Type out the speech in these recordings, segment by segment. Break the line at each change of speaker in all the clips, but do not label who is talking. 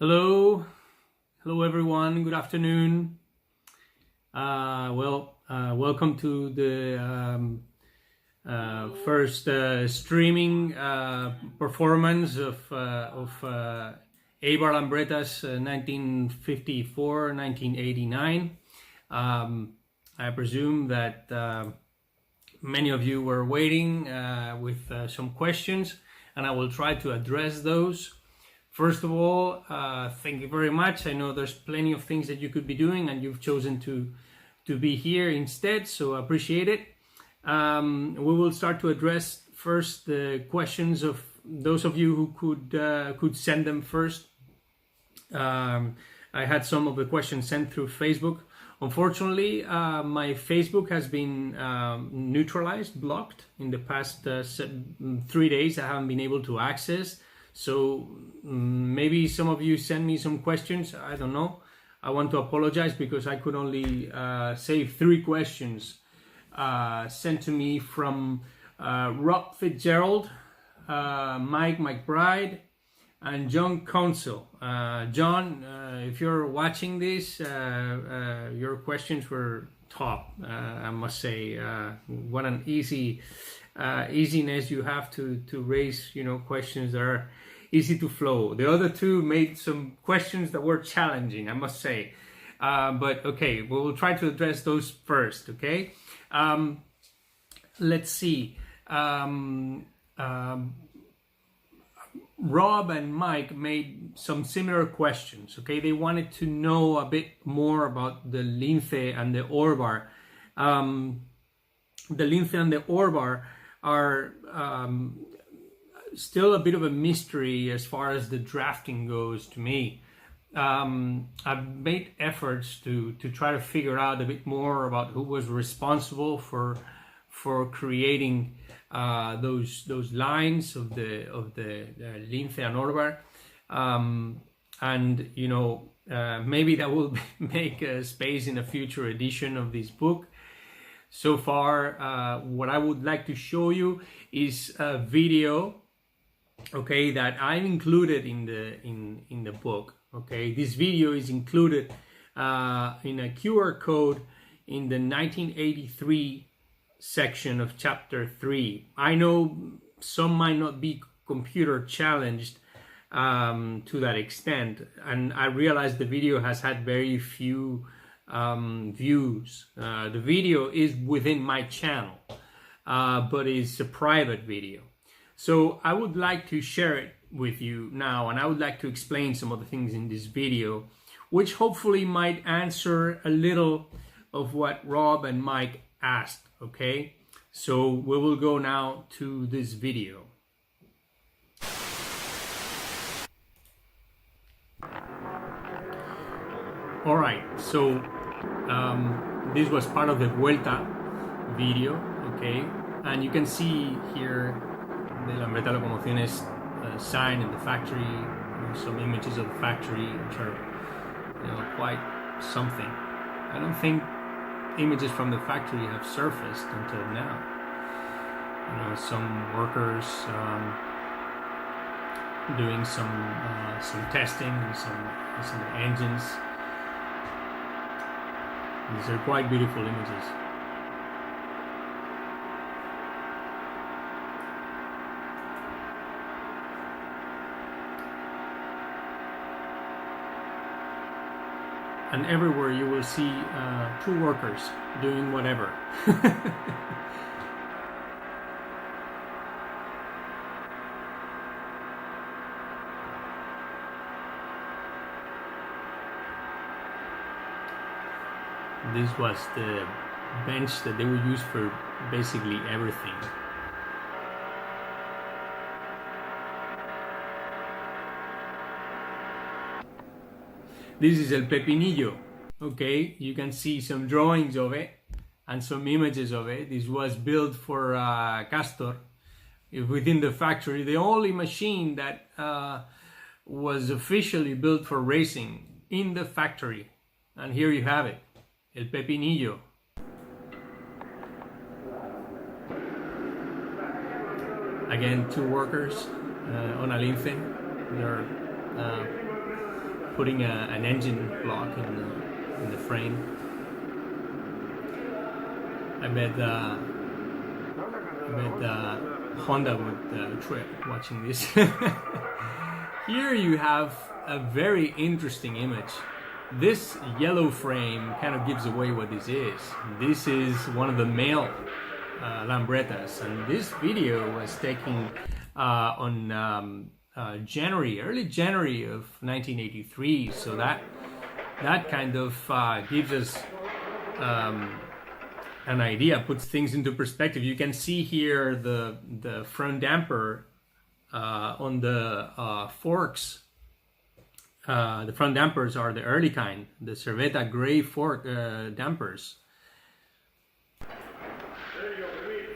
Hello everyone, good afternoon. Welcome to the first streaming performance of Eibar Lambrettas 1954-1989. I presume that many of you were waiting with some questions, and I will try to address those. First of all, thank you very much. I know there's plenty of things that you could be doing, and you've chosen to be here instead, so I appreciate it. We will start to address first the questions of those of you who could send them first. I had some of the questions sent through Facebook. Unfortunately, my Facebook has been blocked in the past 3 days. I haven't been able to access. So maybe some of you send me some questions. I don't know. I want to apologize because I could only save 3 questions sent to me from Rob Fitzgerald, Mike McBride, and John Council. John, if you're watching this, your questions were top. I must say, what an easiness you have to raise, questions that are easy to flow. The other 2 made some questions that were challenging, I must say. But okay, we will try to address those first, okay? Let's see. Rob and Mike made some similar questions, okay? They wanted to know a bit more about the Lince and the Orbar. The Lince and the Orbar are still a bit of a mystery as far as the drafting goes to me. I've made efforts to try to figure out a bit more about who was responsible for creating those lines of the Lince and Orbar, and maybe that will make a space in a future edition of this book. So far, what I would like to show you is a video, okay, that I've included in the book. Okay, this video is included in a QR code in the 1983 section of chapter 3. I know some might not be computer challenged to that extent, and I realize the video has had very few views. The video is within my channel, but it's a private video. So I would like to share it with you now, and I would like to explain some of the things in this video, which hopefully might answer a little of what Rob and Mike asked, okay? So we will go now to this video. All right, so this was part of the Vuelta video, okay? And you can see here the Lambretta Locomociones sign in the factory, some images of the factory, which are quite something. I don't think images from the factory have surfaced until now. Some workers doing some testing and some engines. These are quite beautiful images. And everywhere you will see 2 workers doing whatever. This was the bench that they would use for basically everything. This is El Pepinillo, okay? You can see some drawings of it and some images of it. This was built for Castor within the factory. The only machine that was officially built for racing in the factory. And here you have it, El Pepinillo. Again, 2 workers on a Lince. They're putting an engine block in the frame. I bet Honda would trip watching this. Here you have a very interesting image. This yellow frame kind of gives away what this is. This is one of the male Lambrettas, and this video was taken on early January of 1983. So that kind of gives us an idea, puts things into perspective. You can see here the front damper on the forks. The front dampers are the early kind, the Cerveta gray fork dampers. You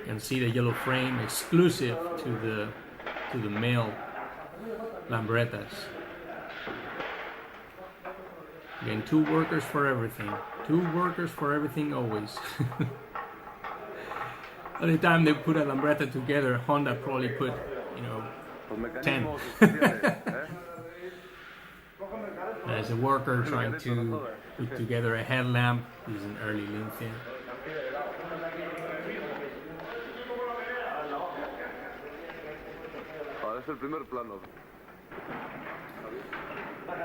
can see the yellow frame exclusive to the male Lambrettas. Again, 2 workers for everything. 2 workers for everything always. By the time they put a Lambretta together, Honda probably put, 10. There's a worker trying to put together a headlamp. This is an early Lince.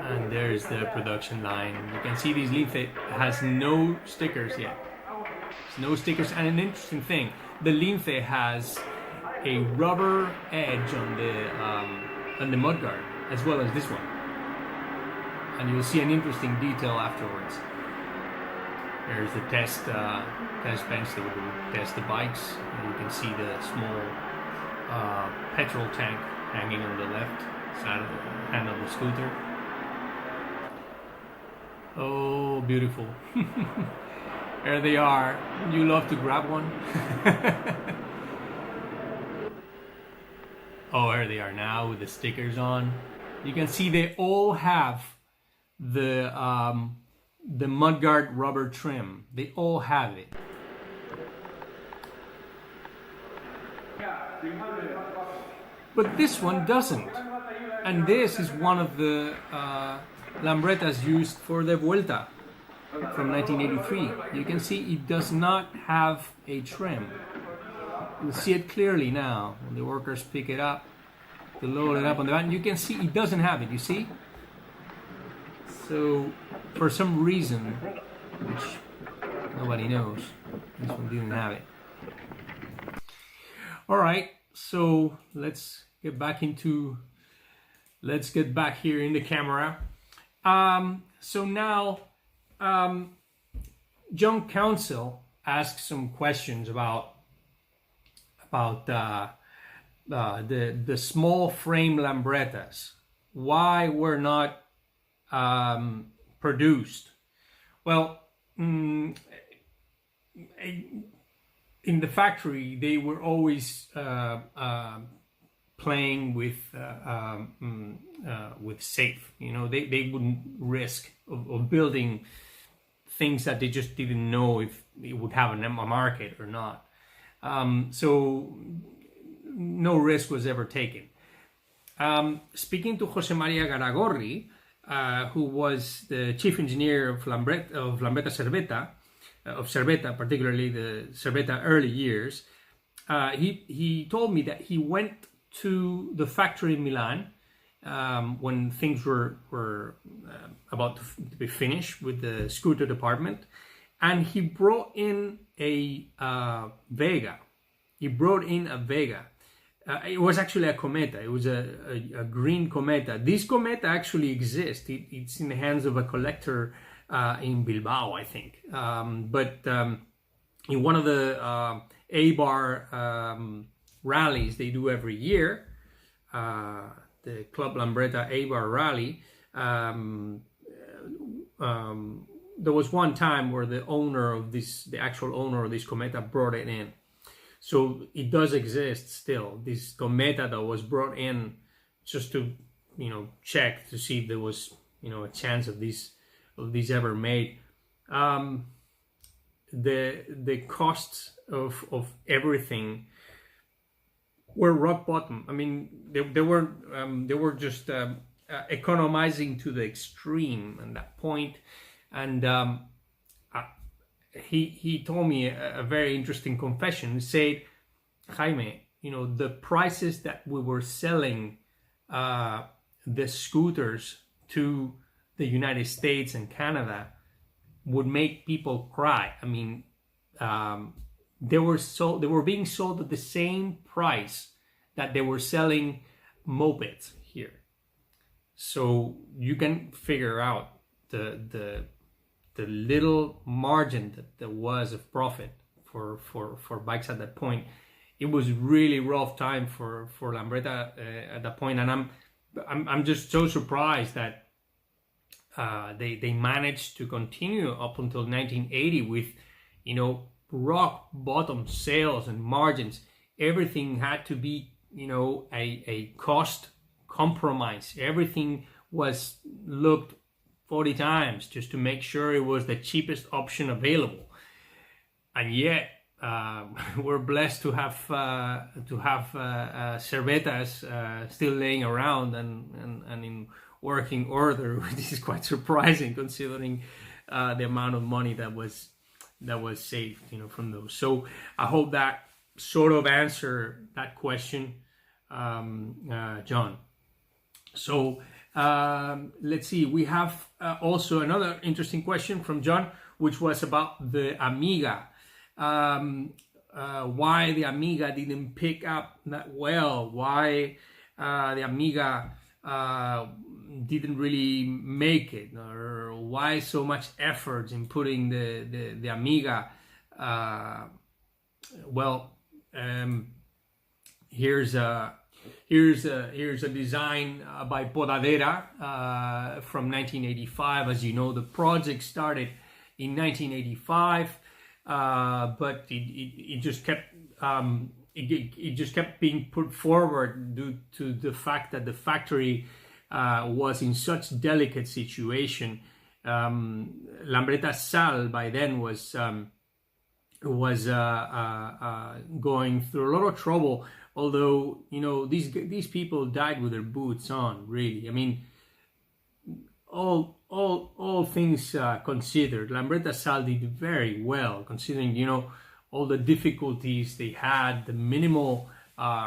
And there's the production line. You can see this Lince has no stickers yet. There's no stickers, and an interesting thing, the Lince has a rubber edge on the mudguard, as well as this one. And you'll see an interesting detail afterwards. There's the test bench that will test the bikes. And you can see the small petrol tank hanging on the left side of the hand of the scooter. Oh, beautiful. There they are. You love to grab one. Oh, there they are now with the stickers on. You can see they all have the mudguard rubber trim. They all have it. But this one doesn't. And this is one of the Lambrettas used for the Vuelta from 1983. You can see it does not have a trim. You'll see it clearly now when the workers pick it up to load it up on the van. You can see it doesn't have it, you see? So for some reason, which nobody knows, this one didn't have it. All right, so let's get back here in the camera. So now John Council asked some questions about the small frame Lambrettas. Why were not produced? Well, in the factory they were always playing with safe. They wouldn't risk of building things that they just didn't know if it would have a market or not. So no risk was ever taken. Speaking to Jose Maria Garagorri, who was the chief engineer of Lambretta Cerveta, particularly the Cerveta early years, he told me that he went to the factory in Milan when things were about to be finished with the scooter department, and he brought in a Vega. It was actually a Cometa. It was a green Cometa. This Cometa actually exists. It's in the hands of a collector in Bilbao, I think. But in one of the Eibar rallies they do every year, the Club Lambretta Eibar rally, there was one time where the actual owner of this Cometa brought it in. So it does exist still, this Cometa that was brought in just to, check to see if there was, a chance of these ever made. The costs of everything were rock bottom. I mean, they were just economizing to the extreme at that point. And he told me a very interesting confession. He said, Jaime, the prices that we were selling the scooters to the United States and Canada would make people cry. I mean, they were being sold at the same price that they were selling mopeds here. So you can figure out the little margin that there was of profit for bikes at that point. It was really rough time for Lambretta at that point, and I'm just so surprised that they managed to continue up until 1980 with rock bottom sales and margins. Everything had to be a cost compromise. Everything was looked 40 times just to make sure it was the cheapest option available. And yet we're blessed to have Cervetas still laying around and in working order, which is quite surprising considering the amount of money that was saved from those. So I hope that sort of answer that question, John. So let's see, we have also another interesting question from John, which was about the Amiga. Why the Amiga didn't pick up that well, why the Amiga didn't really make it, or why so much effort in putting the Amiga. Here's a design by Podadera from 1985. As you know, the project started in 1985, but it just kept it just kept being put forward due to the fact that the factory was in such delicate situation. Lambretta Sal by then was going through a lot of trouble. Although these people died with their boots on, really. I mean, all things considered, Lambretta Sal did very well, considering all the difficulties they had, the minimal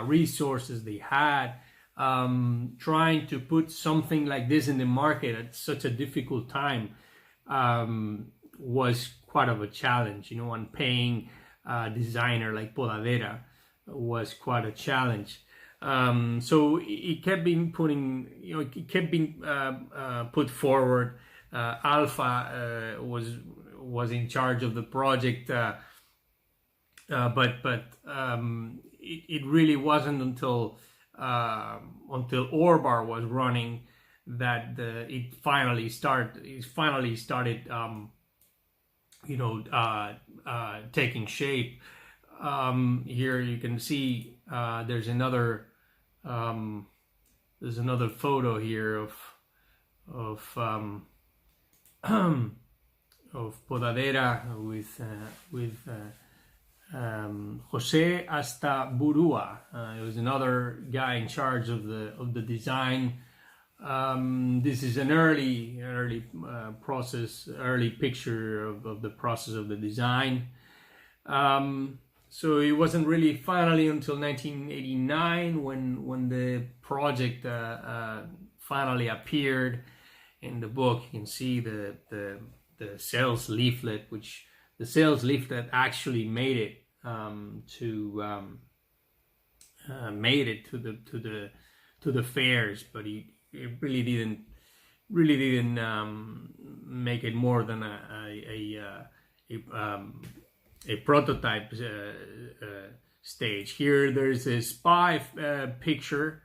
resources they had. Trying to put something like this in the market at such a difficult time was quite of a challenge, and paying a designer like Podadera was quite a challenge. So it kept being put forward. Alpha was in charge of the project, but it really wasn't until Eibar was running that it finally started taking shape. Here you can see there's another photo here of Podadera with Jose Astaburua. It was another guy in charge of the design. This is an early picture of the process of the design. So it wasn't really finally until 1989 when the project finally appeared. In the book, you can see the sales leaflet, which the sales leaflet actually made it to the fairs, but it really didn't make it more than a prototype stage. Here there's a spy picture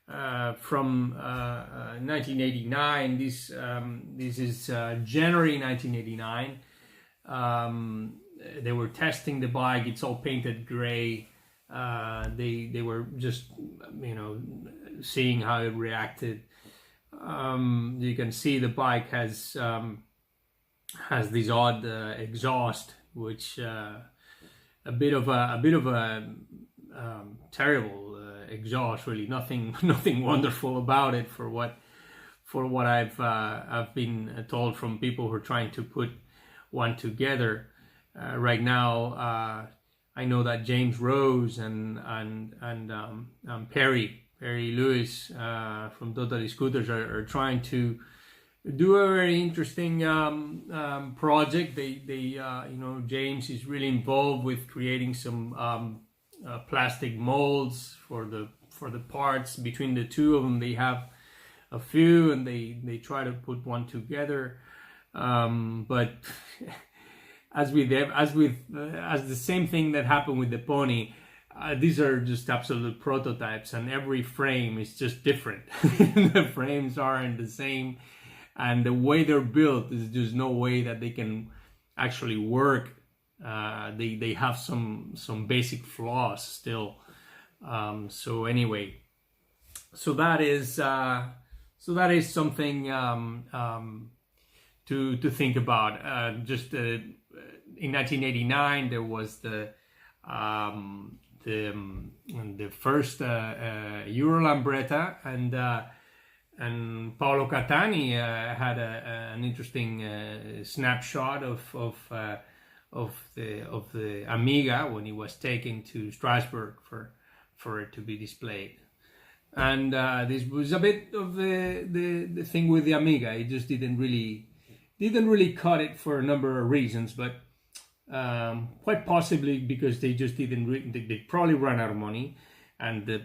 from 1989. This is January 1989. They were testing the bike. It's all painted gray. They were just seeing how it reacted. You can see the bike has this odd exhaust, which a bit of a terrible exhaust. Really, nothing wonderful about it for what for what I've been told from people who are trying to put one together. Right now, I know that James Rose and Perry Lewis from Totally Scooters are trying to do a very interesting project. They James is really involved with creating some plastic molds for the parts. Between the two of them, they have a few, and they try to put one together. But as the same thing that happened with the pony, these are just absolute prototypes, and every frame is just different. The frames aren't the same, and the way they're built is just no way that they can actually work. They have some basic flaws still. So anyway, so that is something to think about. Just in 1989, there was the first Euro Lambretta, and Paolo Catani had an interesting snapshot of the Amiga when it was taken to Strasbourg for it to be displayed. And this was a bit of the thing with the Amiga. It just didn't really cut it for a number of reasons, but quite possibly because they just they probably ran out of money, and the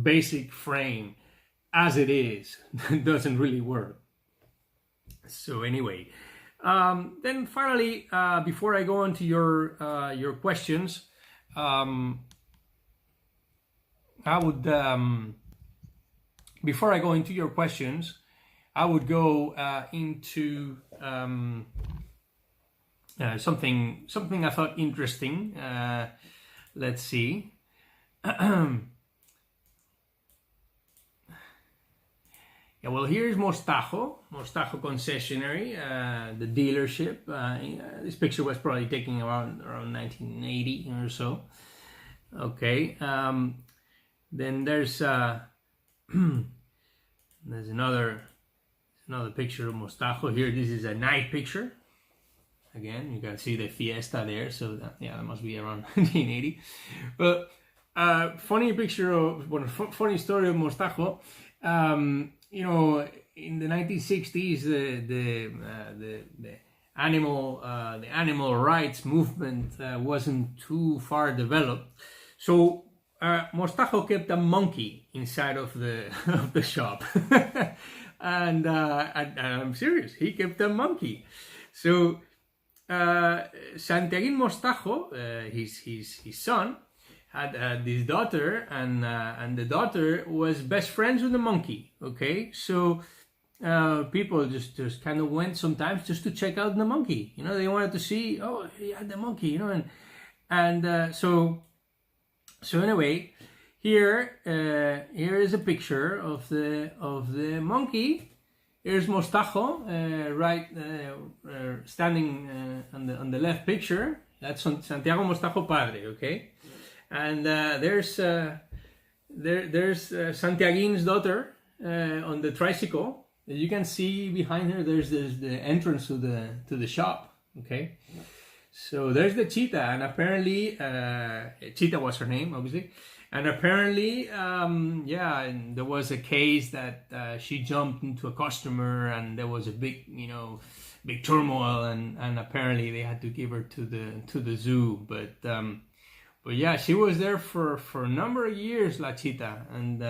basic frame as it is doesn't really work. So anyway, then finally, before I go on to your questions, I would before I go into your questions, I would go into something I thought interesting. Let's see. Yeah, well, here's Mostajo concessionary, the dealership. This picture was probably taken around 1980 or so. Okay. Then there's another picture of Mostajo here. This is a night picture. Again, you can see the Fiesta there. So that must be around 1980. But funny story of Mostajo. In the 1960s, the animal rights movement wasn't too far developed. So Mostajo kept a monkey inside of the shop, and I'm serious. He kept a monkey. So Santiaguín Mostajo, his son, had this daughter, and the daughter was best friends with the monkey. Okay, so people just kind of went sometimes just to check out the monkey. They wanted to see, oh, he had the monkey. So anyway, here is a picture of the monkey. Here's Mostajo, right, standing on the left picture. That's Santiago Mostajo Padre, okay. And there's Santiaguin's daughter on the tricycle. As you can see behind her, there's the entrance to the shop, okay. So there's the cheetah, and apparently, Cheetah was her name, obviously. And apparently, and there was a case that she jumped into a customer, and there was a big turmoil, and apparently they had to give her to the zoo. But yeah, she was there for a number of years, La Cheetah, and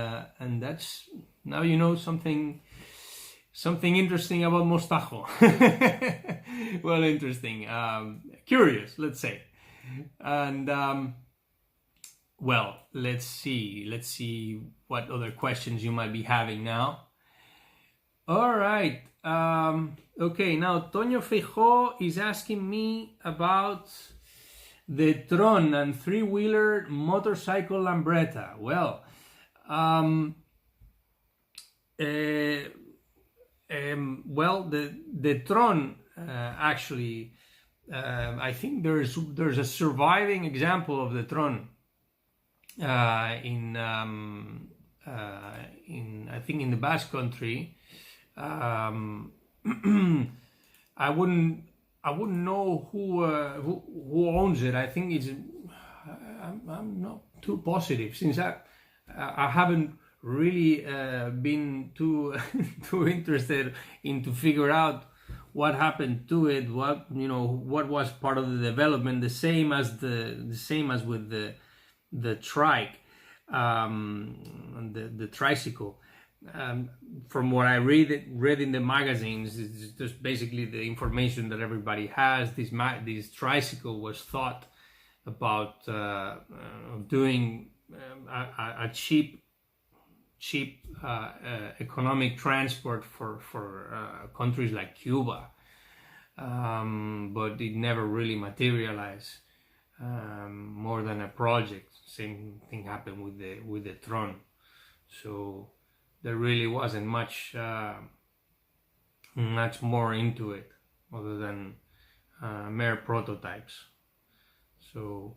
that's now something interesting about Mostajo. Well, interesting, curious, let's say. And well, let's see what other questions you might be having now. All right. Okay, now Toño Feijó is asking me about the Tron and three-wheeler motorcycle Lambretta. Well, the Tron actually, I think there's a surviving example of the Tron in I think in the Basque Country. I wouldn't know who owns it. I think it's. I'm not too positive since I haven't really been too too interested in to figure out what happened to it. What was part of the development. The same as with the trike, the tricycle. From what I read in the magazines, it's just basically the information that everybody has. This tricycle was thought about doing a cheap economic transport for countries like Cuba, but it never really materialized. More than a project. Same thing happened with the Tron. So there really wasn't much more into it other than mere prototypes. So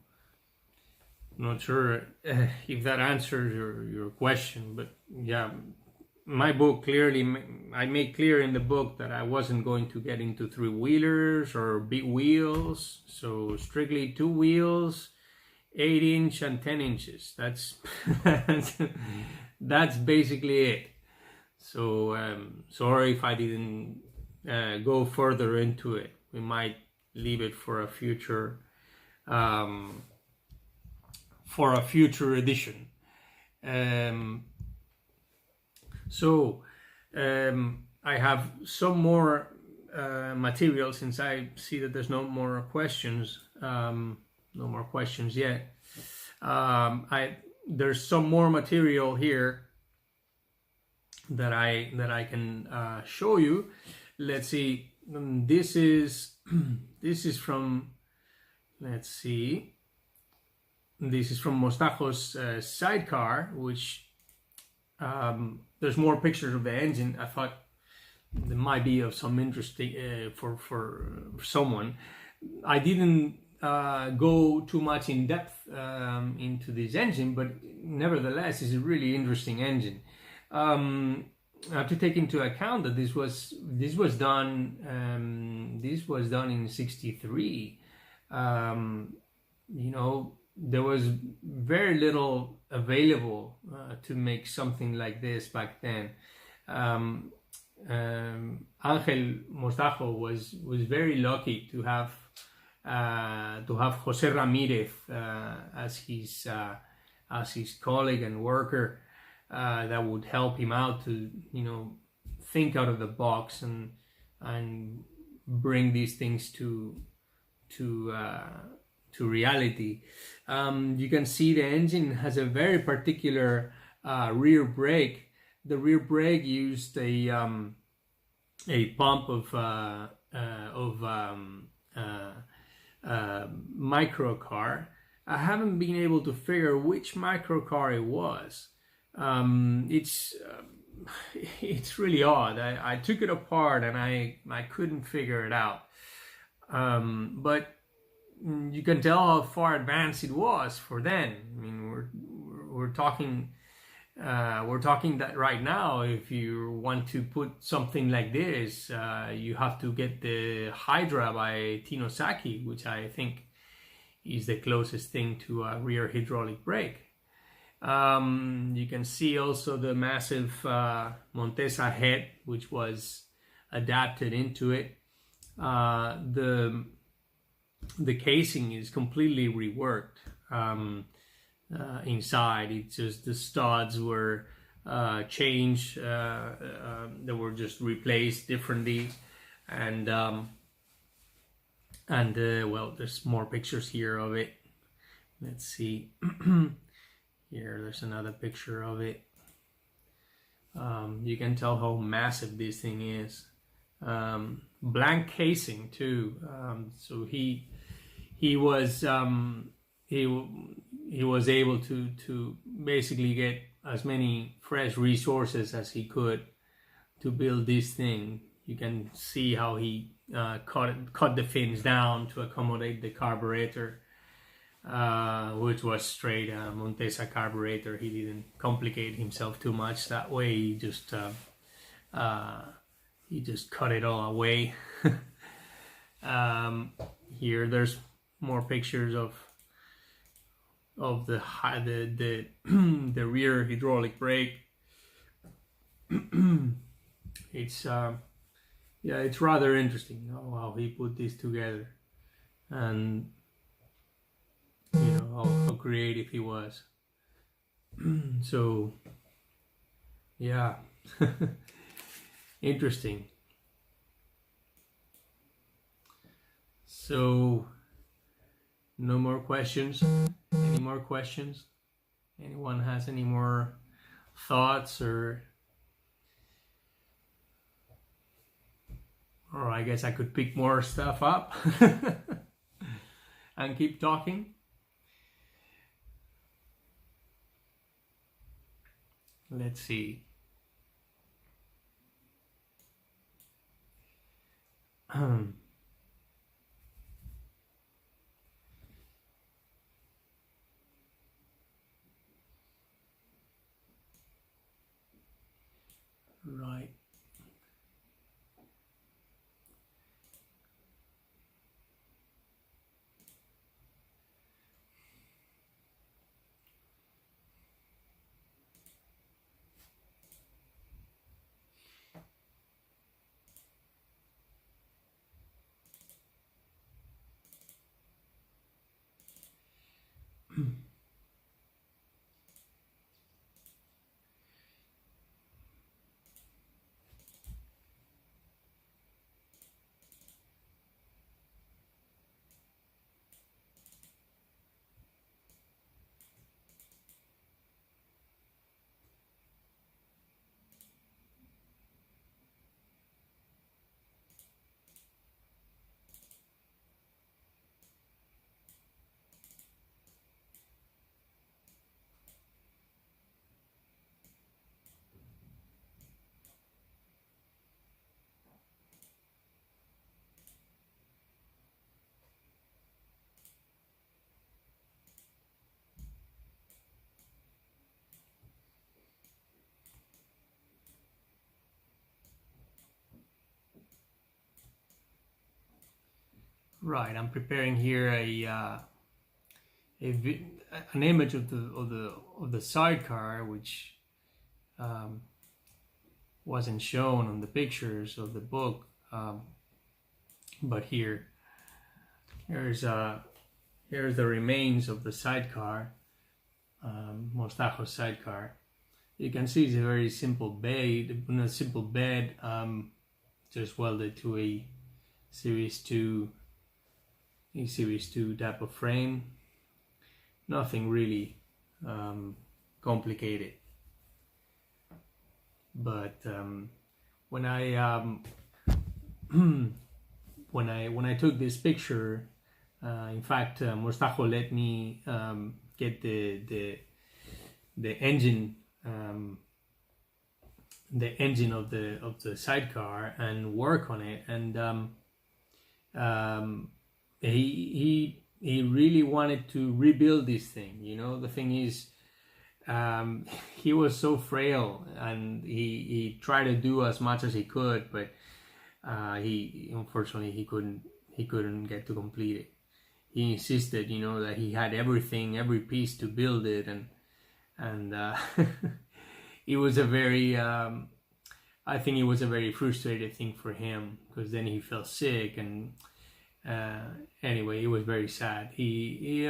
not sure if that answers your question, but yeah, my book I made clear in the book that I wasn't going to get into 3-wheelers or big wheels, so strictly 2 wheels, 8-inch and 10 inches. That's basically it. So sorry if I didn't go further into it. We might leave it for a future edition. I have some more material since I see that there's no more questions. No more questions yet. There's some more material here that I can show you. Let's see. This is from. Let's see. This is from Mostajo's Sidecar, which there's more pictures of the engine. I thought there might be of some interest for someone. I didn't go too much in depth into this engine, but nevertheless, it's a really interesting engine. I have to take into account that this was done in '63. There was very little available to make something like this back then. Angel Mostajo was very lucky to have Jose Ramirez as his colleague and worker that would help him out to think out of the box and bring these things to reality. You can see the engine has a very particular rear brake. The rear brake used a pump of microcar. I haven't been able to figure which microcar it was. It's really odd. I took it apart and I couldn't figure it out. But you can tell how far advanced it was for then. I mean, we're talking that right now. If you want to put something like this, you have to get the Hydra by Tino Saki, which I think is the closest thing to a rear hydraulic brake. You can see also the massive Montesa head, which was adapted into it. The casing is completely reworked inside. It's just the studs were changed. They were just replaced differently, and well, there's more pictures here of it. Let's see. Here, there's another picture of it. You can tell how massive this thing is. Blank casing too. So he was able to basically get as many fresh resources as he could to build this thing. You can see how he cut the fins down to accommodate the carburetor. which was straight Montesa carburetor. He didn't complicate himself too much that way. He just cut it all away. Here there's more pictures of the the rear hydraulic brake. It's it's rather interesting, you know, how he put this together, and you know how creative he was. So yeah. Interesting. So no more questions? Any more questions? Anyone has any more thoughts, or I guess I could pick more stuff up and keep talking. Let's see. Right. Right, I'm preparing here an image of the sidecar, which wasn't shown on the pictures of the book, but here's the remains of the sidecar, Mostajo sidecar. You can see it's a very simple bed, just welded to a Series 2 type of frame. Nothing really complicated. But when I took this picture, in fact, Mostajo let me get the engine of the sidecar and work on it, and he really wanted to rebuild this thing. You know, the thing is, he was so frail, and he tried to do as much as he could, but he unfortunately he couldn't get to complete it. He insisted, you know, that he had everything, every piece to build it, and it was a very I think it was a very frustrating thing for him, because then he fell sick, and anyway, it was very sad. He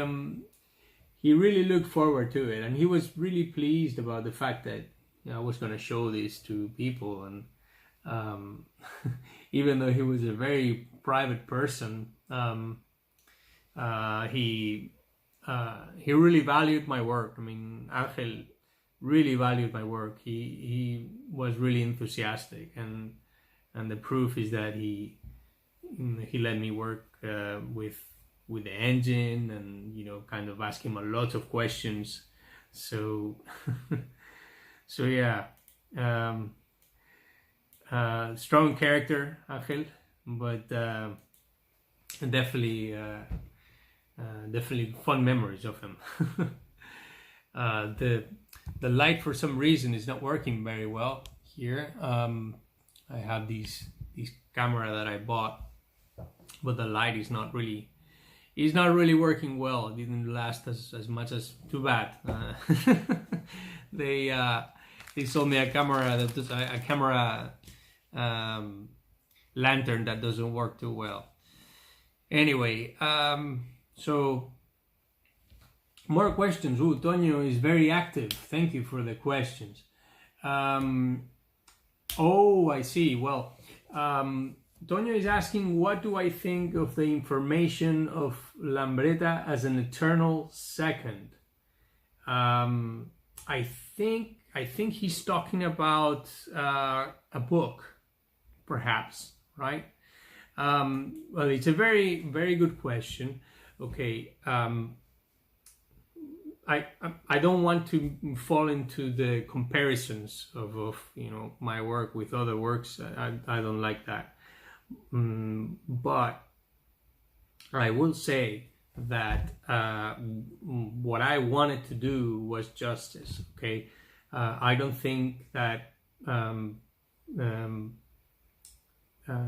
really looked forward to it, and he was really pleased about the fact that, you know, I was going to show this to people. And even though he was a very private person, he really valued my work. I mean, Angel really valued my work. He was really enthusiastic, and the proof is that he let me work with the engine, and, you know, kind of ask him a lot of questions. So so yeah, strong character, Angel, but definitely definitely fun memories of him. The light for some reason is not working very well here. I have these camera that I bought, but the light is not really working well. It didn't last as much as, too bad. They sold me a camera lantern that doesn't work too well. Anyway, so more questions. Tonio is very active. Thank you for the questions. Oh, I see. Well, Tonio is asking, what do I think of the information of Lambretta as an eternal second? I think he's talking about a book, perhaps, right? Well, it's a very, very good question. Okay, I don't want to fall into the comparisons of my work with other works. I don't like that. But I will say that what I wanted to do was justice. Okay, I don't think that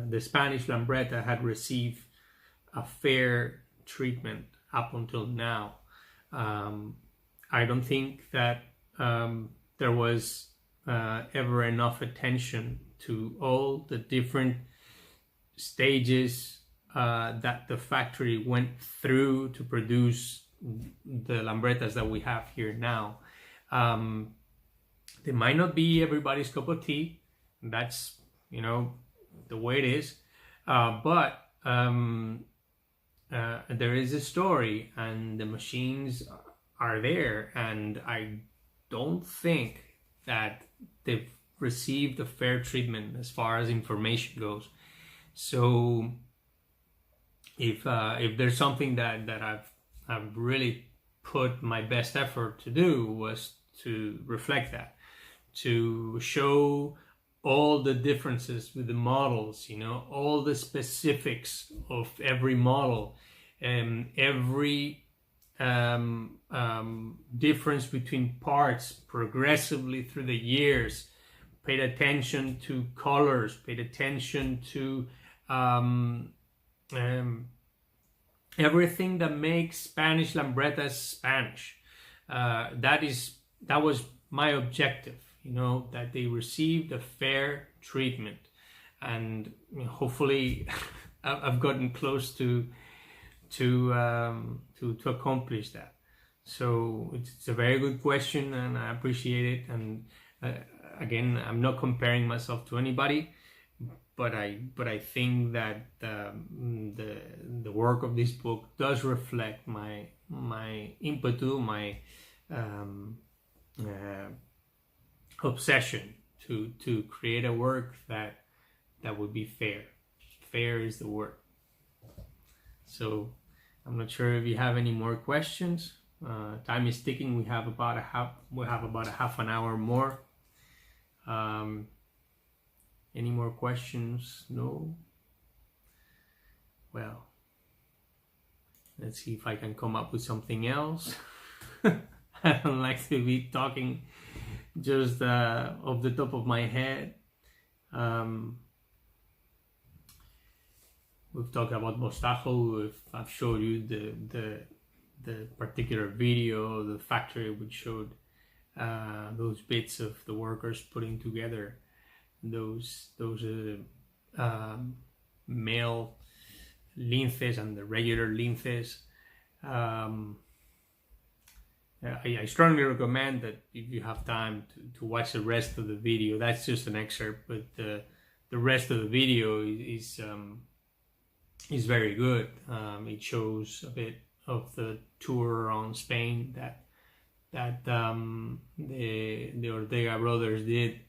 the Spanish Lambretta had received a fair treatment up until now. I don't think that there was ever enough attention to all the different stages that the factory went through to produce the Lambrettas that we have here now. They might not be everybody's cup of tea. That's, the way it is. But there is a story, and the machines are there, and I don't think that they've received a fair treatment as far as information goes. So if there's something that I've really put my best effort to do, was to reflect that, to show all the differences with the models, all the specifics of every model, and every difference between parts progressively through the years. Paid attention to colors, paid attention to everything that makes Spanish Lambrettas Spanish. That was my objective, that they received a fair treatment, and hopefully I've gotten close to accomplish that. So it's a very good question, and I appreciate it. And again, I'm not comparing myself to anybody, but I think that the work of this book does reflect my impetus, my obsession to create a work that would be fair. Fair is the word. So I'm not sure if you have any more questions. Time is ticking. We have about a half an hour more. Any more questions? No? Well, let's see if I can come up with something else. I don't like to be talking just off the top of my head. We've talked about Mostajo. I've showed you the particular video, the factory which showed those bits of the workers putting together those male linces and the regular linces. I strongly recommend that if you have time to watch the rest of the video. That's just an excerpt, but the rest of the video is very good. It shows a bit of the tour around Spain that the Ortega brothers did,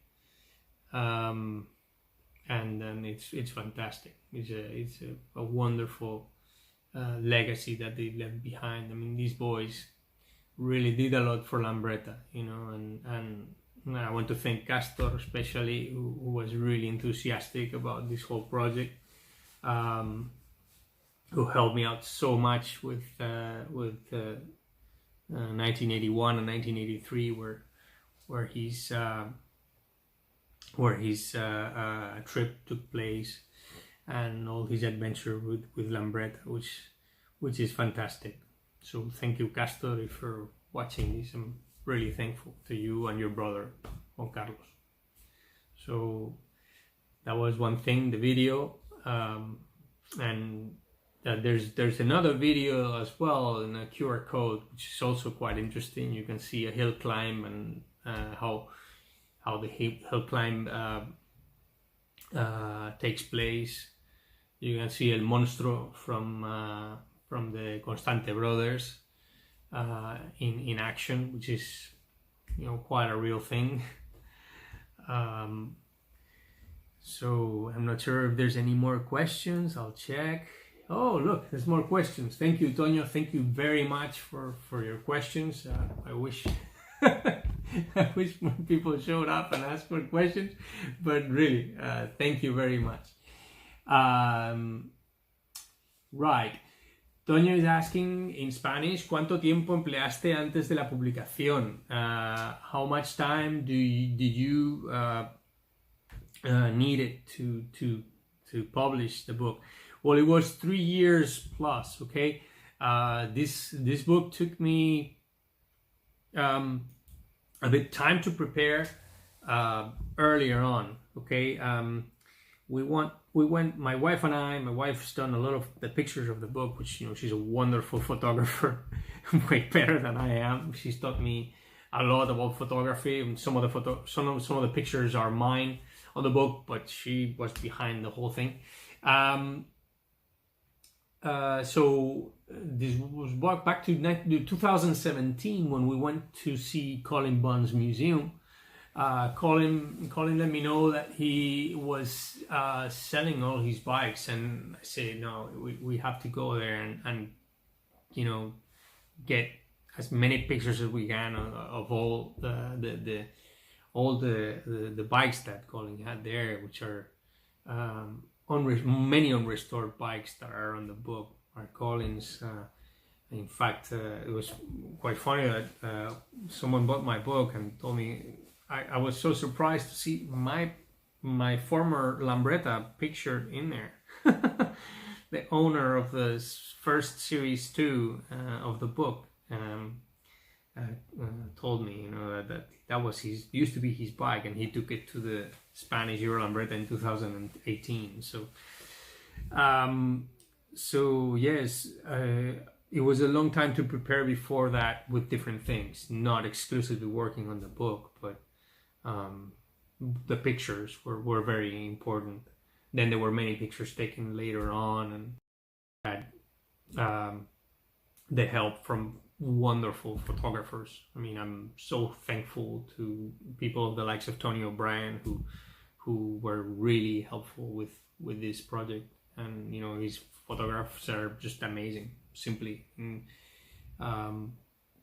and then it's fantastic. It's a wonderful legacy that they left behind. I mean, these boys really did a lot for Lambretta, and I want to thank Castor especially, who was really enthusiastic about this whole project. who helped me out so much with 1981 and 1983, where his trip took place, and all his adventure with Lambretta, which is fantastic. So thank you, Castor, for watching this. I'm really thankful to you and your brother, Juan Carlos. So that was one thing, the video, and there's another video as well in a QR code, which is also quite interesting. You can see a hill climb and how the hill climb takes place. You can see El Monstruo from the Constante brothers in action, which is, you know, quite a real thing. So I'm not sure if there's any more questions. I'll check. Oh, look, there's more questions. Thank you, Toño. Thank you very much for your questions. I wish I wish more people showed up and asked more questions, but really, thank you very much. Right. Toño is asking in Spanish, ¿cuánto tiempo empleaste antes de la publicación? How much time did you needed to publish the book? Well, it was 3 years plus. Okay, this book took me a bit time to prepare earlier on. Okay, we went. My wife and I. My wife's done a lot of the pictures of the book, which, you know, she's a wonderful photographer, way better than I am. She's taught me a lot about photography, and some of the pictures are mine on the book, but she was behind the whole thing. So this was back to 2017 when we went to see Colin Bunn's museum. Colin let me know that he was selling all his bikes, and I said, no, we have to go there and you know, get as many pictures as we can of all the bikes that Colin had there, which are many unrestored bikes that are on the book are Colin's. In fact, it was quite funny that someone bought my book and told me, I was so surprised to see my former Lambretta pictured in there. The owner of the first series 2 of the book told me, you know, that was used to be his bike, and he took it to the Spanish Euro Lambretta in 2018. So yes, it was a long time to prepare before that with different things, not exclusively working on the book, but the pictures were very important. Then there were many pictures taken later on, and had the help from wonderful photographers. I mean, I'm so thankful to people of the likes of Tony O'Brien who were really helpful with this project, and, you know, his photographs are just amazing, simply. And,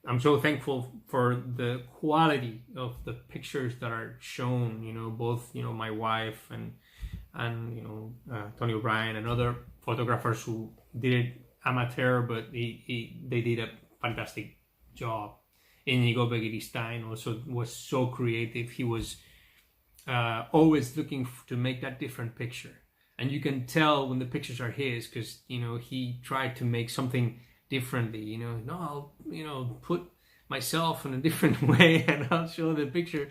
I'm so thankful for the quality of the pictures that are shown, you know, both, you know, my wife and you know, Tony O'Brien and other photographers who did it amateur, but they did a fantastic job. Inigo Begiristain also was so creative. He was always looking to make that different picture, and you can tell when the pictures are his, because, you know, he tried to make something differently. You know, no, I'll, you know, put myself in a different way and I'll show the picture.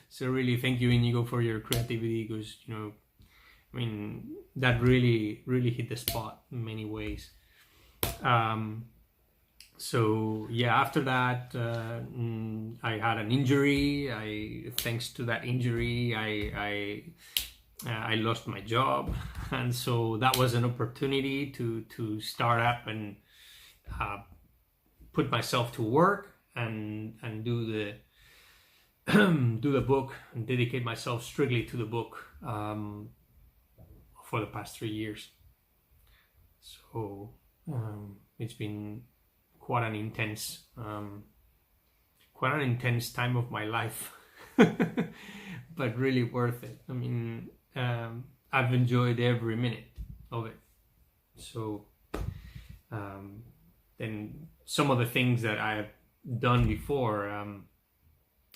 So really, thank you, Inigo, for your creativity, because, you know, I mean, that really hit the spot in many ways. So yeah, after that, I had an injury. Thanks to that injury, I lost my job, and so that was an opportunity to start up and put myself to work and do the book and dedicate myself strictly to the book for the past 3 years. So it's been quite an intense time of my life, but really worth it. I mean, I've enjoyed every minute of it. So than some of the things that I have done before.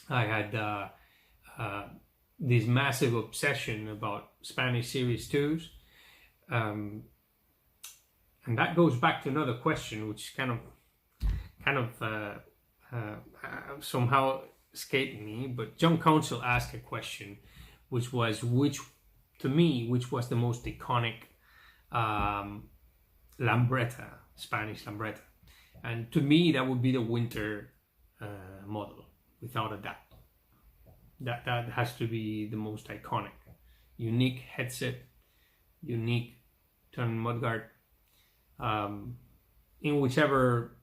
I had this massive obsession about Spanish Series 2s, and that goes back to another question, which kind of somehow escaped me. But John Council asked a question, which was which was the most iconic Lambretta, Spanish Lambretta, and to me that would be the winter model, without a doubt. That has to be the most iconic, unique headset, unique turn mudguard, in whichever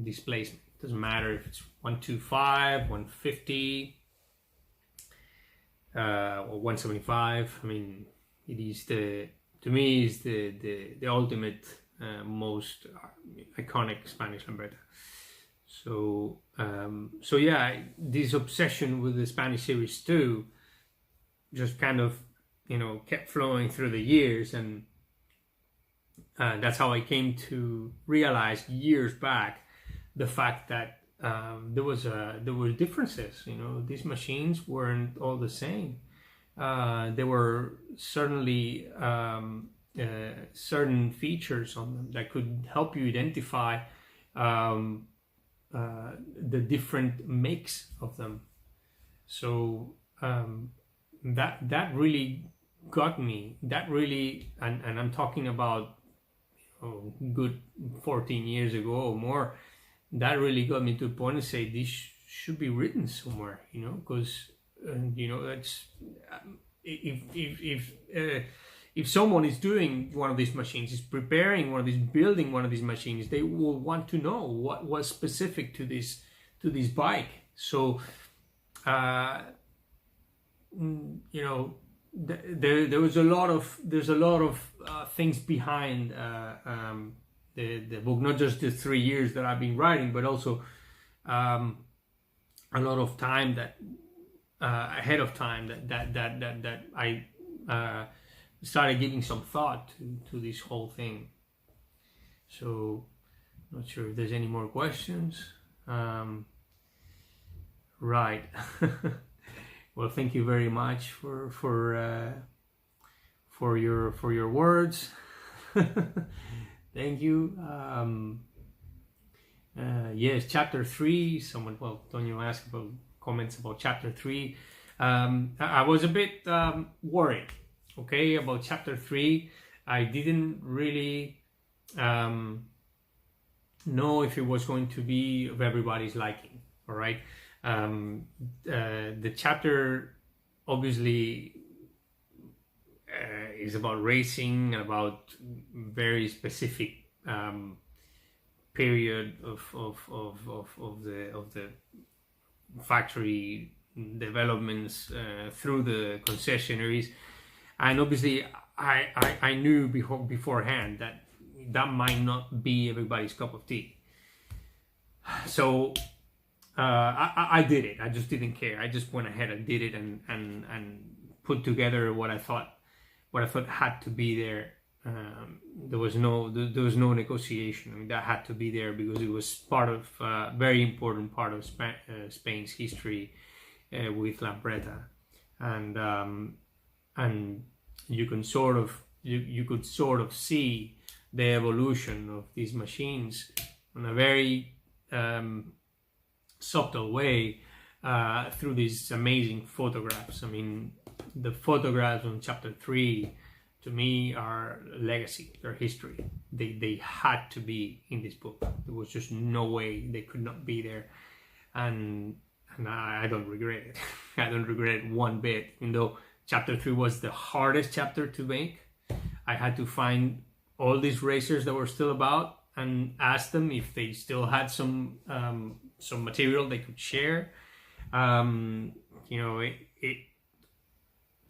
displacement. Doesn't matter if it's 125, 150, or 175. I mean, it is to me is the ultimate most iconic Spanish Lambretta. So yeah, this obsession with the Spanish Series 2 just kind of, kept flowing through the years, and that's how I came to realize years back the fact that there were differences. These machines weren't all the same. There were certainly certain features on them that could help you identify the different makes of them. So that really got me. That really, and I'm talking about good 14 years ago or more. That really got me to a point to say this should be written somewhere, because it's if someone is doing one of these machines, is preparing one of these, building one of these machines, they will want to know what was specific to this bike. So there's a lot of things behind the book, not just the 3 years that I've been writing, but also a lot of time that ahead of time that I started giving some thought to this whole thing. So not sure if there's any more questions. Right. Well, thank you very much for your words. Thank you. Yes, chapter 3. Tonio asked about comments about chapter 3. I was a bit worried, about chapter 3. I didn't really know if it was going to be of everybody's liking. All right. The chapter obviously is about racing and about very specific period of the factory developments through the concessionaries, and obviously I knew beforehand that might not be everybody's cup of tea. So I did it. I just didn't care. I just went ahead and did it and put together what I thought had to be there. There was no negotiation. I mean, that had to be there because it was part of very important part of Spain's history with Lambretta, and you could sort of see the evolution of these machines in a very subtle way through these amazing photographs. I mean, the photographs on chapter 3 to me are legacy, they're history. They had to be in this book. There was just no way they could not be there, and I don't regret it. I don't regret it one bit, even though chapter 3 was the hardest chapter to make. I had to find all these racers that were still about and ask them if they still had some material they could share.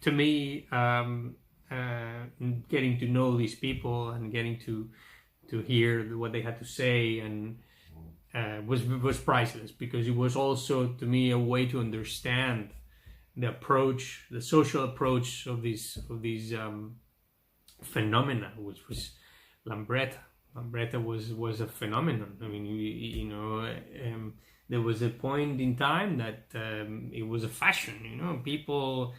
To me, getting to know these people and getting to hear what they had to say and was priceless, because it was also to me a way to understand the social approach of these phenomena, which was Lambretta, Lambretta was a phenomenon. I mean, you know, there was a point in time that it was a fashion. You know, people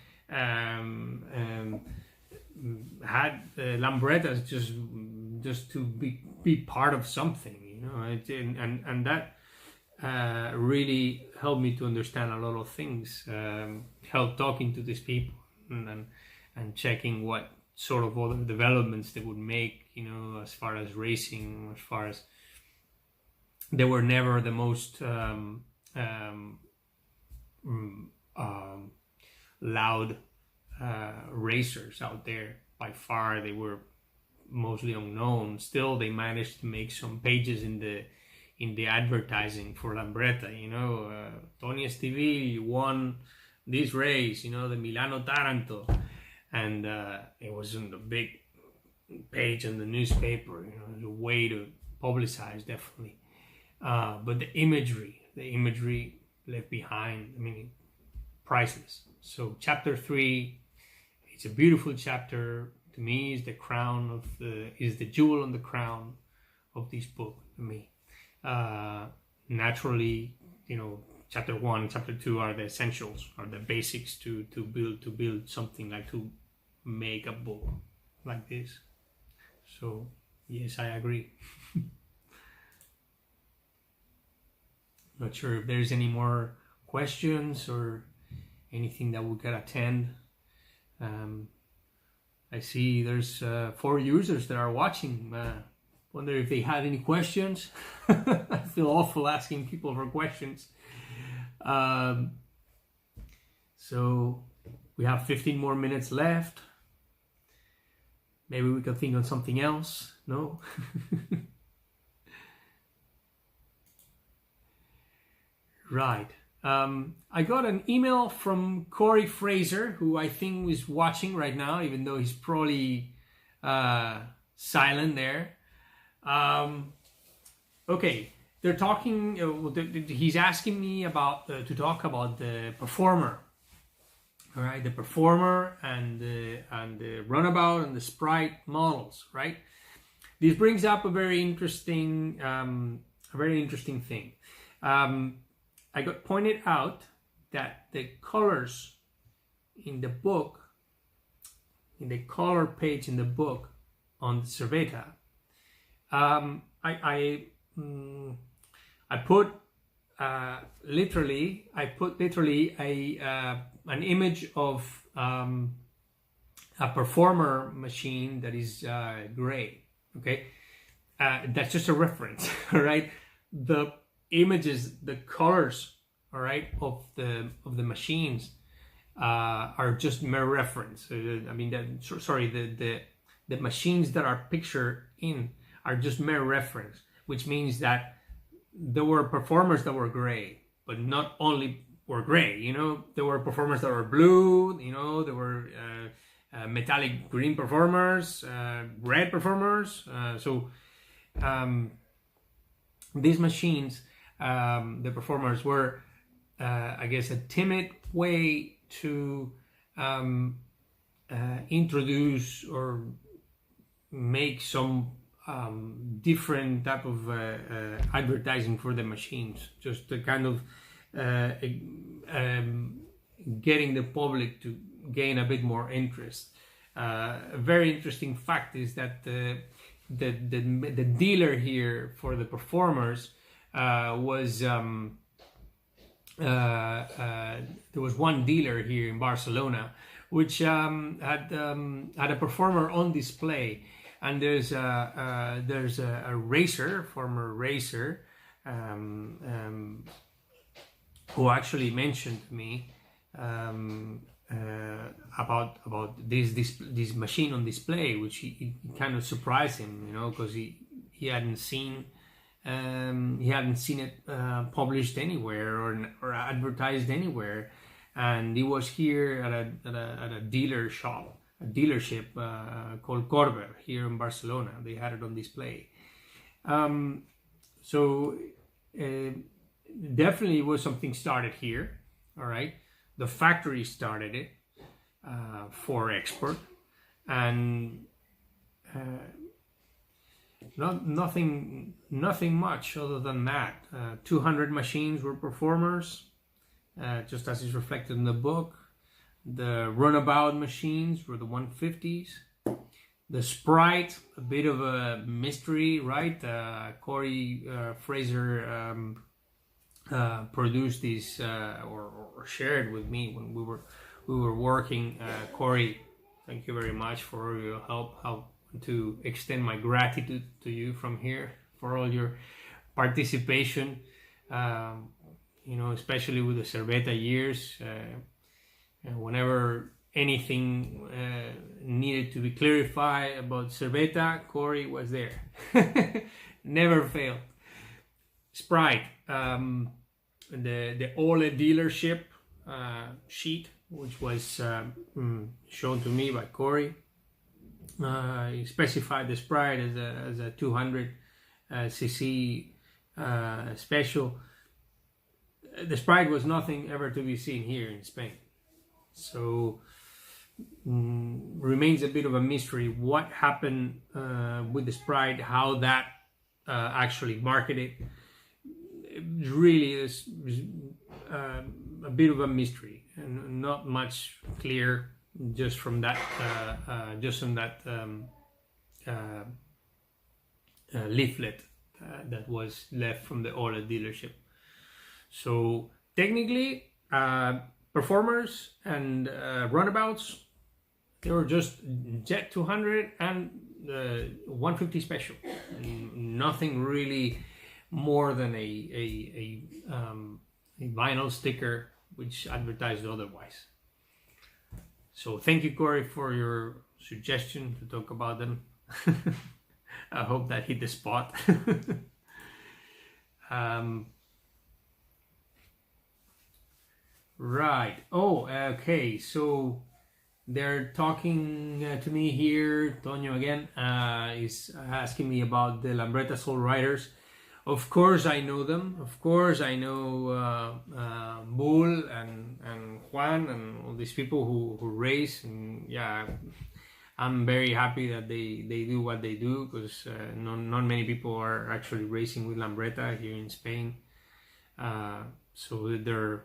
had Lambrettas just to be part of something. You know, and that really helped me to understand a lot of things. Helped talking to these people and checking what sort of other developments they would make, you know, as far as racing, as far as they were never the most loud racers out there. By far, they were mostly unknown. Still, they managed to make some pages in the advertising for Lambretta. You know, Tony Estivil won this race. You know, the Milano Taranto. And it was on the big page in the newspaper, you know, a way to publicize, definitely. But the imagery left behind, I mean, priceless. So chapter 3, it's a beautiful chapter. To me, is the jewel on the crown of this book. To me, naturally, you know, chapter 1, chapter 2 are the essentials, are the basics to build something, like to make a book like this. So yes, I agree. Not sure if there's any more questions or anything that we could attend. I see there's 4 users that are watching. Wonder if they had any questions. I feel awful asking people for questions. So we have 15 more minutes left. Maybe we can think on something else. No? Right. I got an email from Corey Fraser, who I think is watching right now, even though he's probably silent there. Okay. They're talking, he's asking me about, to talk about the Performer. All right, the Performer and the Runabout and the Sprite models, right? This brings up a very interesting thing. I got pointed out that the colors in the book, in the color page in the book on the Cerveta, I put literally an image of a Performer machine that is gray. Okay, that's just a reference. All right, the images, the colors, all right, of the machines are just mere reference. I mean, the machines that are pictured in are just mere reference, which means that there were Performers that were gray, but not only were gray, you know, there were Performers that were blue, you know, there were metallic green Performers, red Performers. So these machines, the Performers, were, I guess, a timid way to introduce or make some different type of advertising for the machines, just to kind of getting the public to gain a bit more interest. A very interesting fact is that the dealer here for the Performers was there was one dealer here in Barcelona which had a Performer on display. And there's a racer, former racer, who actually mentioned to me about this machine on display, which he kind of surprised him, you know, because he hadn't seen it published anywhere or advertised anywhere, and he was here at a dealer shop. A dealership called Corber here in Barcelona. They had it on display. So definitely was something started here. All right, the factory started it for export, and nothing much other than that. 200 machines were performers, just as is reflected in the book. The runabout machines were the 150s. The Sprite, a bit of a mystery, right? Corey Fraser produced these or shared with me when we were working. Corey, thank you very much for your help. How to extend my gratitude to you from here for all your participation. Especially with the Cerveta years. Whenever anything needed to be clarified about Cerveta, Corey was there. Never failed. Sprite, the Ole dealership sheet, which was shown to me by Corey. He specified the Sprite as a 200 cc special. The Sprite was nothing ever to be seen here in Spain. So remains a bit of a mystery what happened with the Sprite, how that actually marketed. It really is a bit of a mystery and not much clear just from that leaflet that was left from the Ola dealership. So technically, performers and runabouts, they were just Jet 200 and 150 special. Nothing really more than a vinyl sticker which advertised otherwise. So thank you, Corey, for your suggestion to talk about them. I hope that hit the spot. Right. Oh, okay. So they're talking to me here. Tonio again is asking me about the Lambretta Soul Riders. Of course, I know them. Of course, I know Bull and Juan and all these people who race. And yeah, I'm very happy that they do what they do, because not many people are actually racing with Lambretta here in Spain. So they're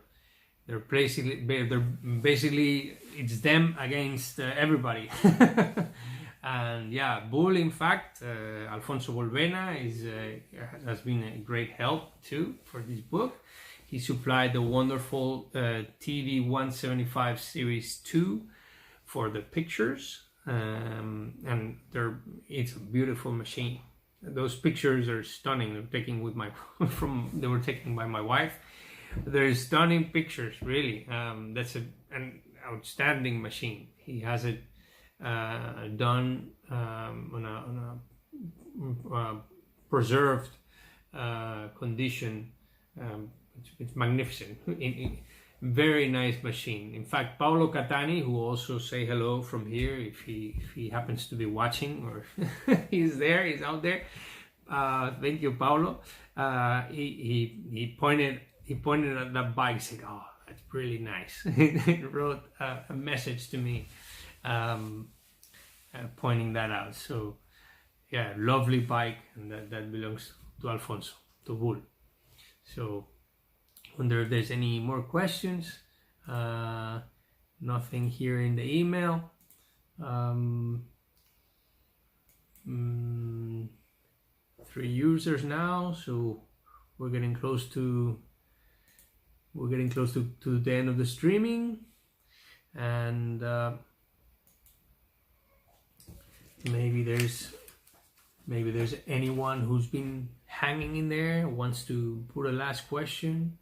basically it's them against everybody. And yeah, Bull, in fact, Alfonso Volvena has been a great help too for this book. He supplied the wonderful TV175 Series 2 for the pictures, and it's a beautiful machine. Those pictures are stunning. They were taken by my wife. They're stunning pictures, really. That's an outstanding machine. He has it done on a preserved condition. It's magnificent. Very nice machine. In fact, Paolo Catani, who also say hello from here if he happens to be watching, or he's out there. Thank you, Paolo. He pointed at that bike, said, "Oh, that's really nice." He wrote a message to me pointing that out. So yeah, lovely bike, and that belongs to Alfonso, to Bull. So wonder if there's any more questions. Nothing here in the email. 3 users now, so we're getting close to the end of the streaming, and maybe there's anyone who's been hanging in there, wants to put a last question.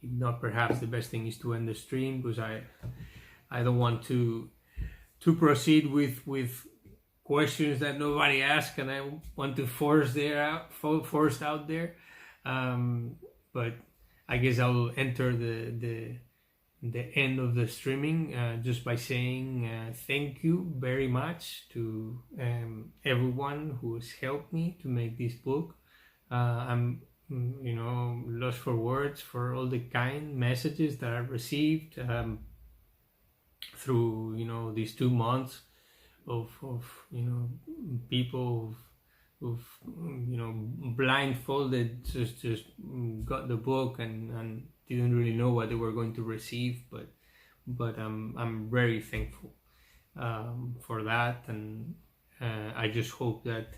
If not, perhaps the best thing is to end the stream, because I don't want to proceed with questions that nobody asked, and I want to force out there. But I guess I'll enter the end of the streaming just by saying thank you very much to everyone who has helped me to make this book. I'm lost for words for all the kind messages that I've received through these 2 months of people blindfolded, just got the book and didn't really know what they were going to receive, but I'm very thankful for that, and I just hope that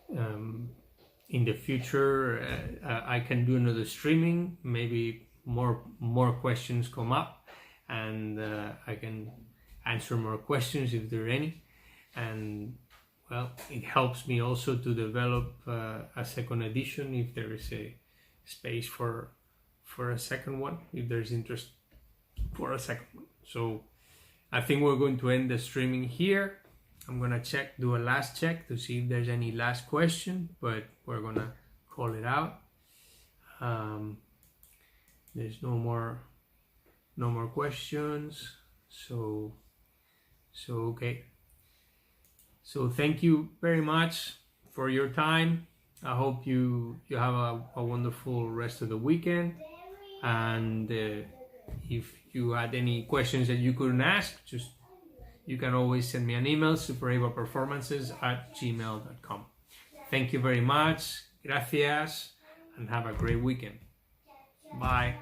in the future I can do another streaming, maybe more questions come up, and I can answer more questions if there are any, and well, it helps me also to develop a second edition if there is a space for a second one, if there's interest for a second one. So I think we're going to end the streaming here. I'm gonna do a last check to see if there's any last question, but we're gonna call it out. There's no more questions. So okay. So thank you very much for your time. I hope you have a wonderful rest of the weekend. And if you had any questions that you couldn't ask, you can always send me an email, supereibarperformances@gmail.com. Thank you very much. Gracias, and have a great weekend. Bye.